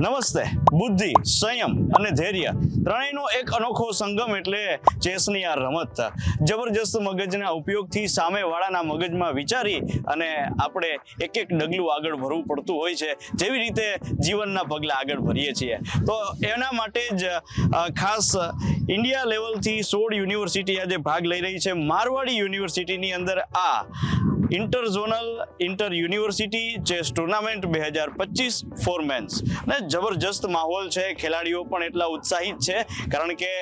નમસ્તે. બુદ્ધિ, સંયમ અને ધૈર્ય ત્રણેયનો એક અનોખો સંગમ એટલે ચેસની આ રમત. જબરજસ્ત મગજના ઉપયોગથી સામેવાળાના મગજમાં વિચારી અને આપણે એક એક ડગલું આગળ ભરવું પડતું હોય છે, જેવી રીતે જીવનના પગલા આગળ ભરીએ છીએ. તો એના માટે જ ખાસ ઇન્ડિયા લેવલથી 16 યુનિવર્સિટી આજે ભાગ લઈ રહી છે. મારવાડી યુનિવર્સિટીની અંદર આ inter zonal inter university chess tournament 2025 for men's ને જબરજસ્ત માહોલ છે. ખેલાડીઓ પણ એટલા ઉત્સાહિત છે કારણ કે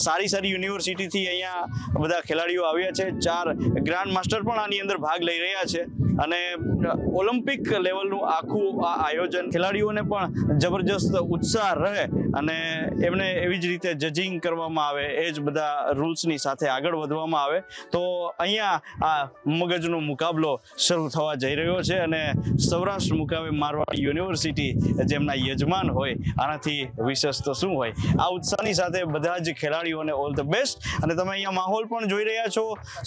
સારી યુનિવર્સિટીથી અહીંયા બધા ખેલાડીઓ આવ્યા છે. 4 ગ્રાન્ડ માસ્ટર પણ આની અંદર ભાગ લઈ રહ્યા છે અને ઓલિમ્પિક લેવલનું આખું આ આયોજન ખેલાડીઓને પણ જબરજસ્ત ઉત્સાહ રહે અને એમને એવી જ રીતે જજિંગ કરવામાં આવે, એ જ બધા રૂલ્સની સાથે આગળ વધવામાં આવે. તો અહીંયા આ મગજનો મુકાબલો શરૂ થવા જઈ રહ્યો છે અને સૌરાષ્ટ્ર મુકામે મારવાડી યુનિવર્સિટી જેમના યજમાન હોય, આનાથી વિશેષ તો શું હોય. આ ઉત્સાહની સાથે બધા જ ખેલાડીઓને ઓલ ધ બેસ્ટ. અને તમે અહીંયા માહોલ પણ જોઈ રહ્યા છો,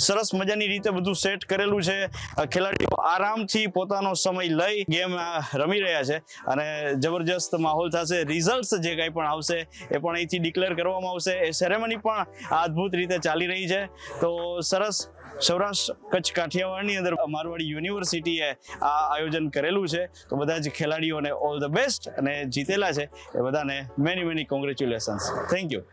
સરસ મજાની રીતે બધું સેટ કરેલું છે. ખેલાડીઓ આરામથી પોતાનો સમય લઈ ગેમ રમી રહ્યા છે અને જબરજસ્ત માહોલ થશે. રિઝલ્ટ જે કંઈ પણ આવશે એ પણ અહીંથી ડિક્લેર કરવામાં આવશે. એ સેરેમની પણ અદ્ભુત રીતે ચાલી રહી છે. તો સરસ સૌરાષ્ટ્ર કચ્છ કાઠિયાવાડની અંદર મારવાડી યુનિવર્સિટીએ આ આયોજન કરેલું છે. તો બધા જ ખેલાડીઓને ઓલ ધ બેસ્ટ અને જીતેલા છે એ બધાને મેની કોંગ્રેચ્યુલેશન્સ. Thank you.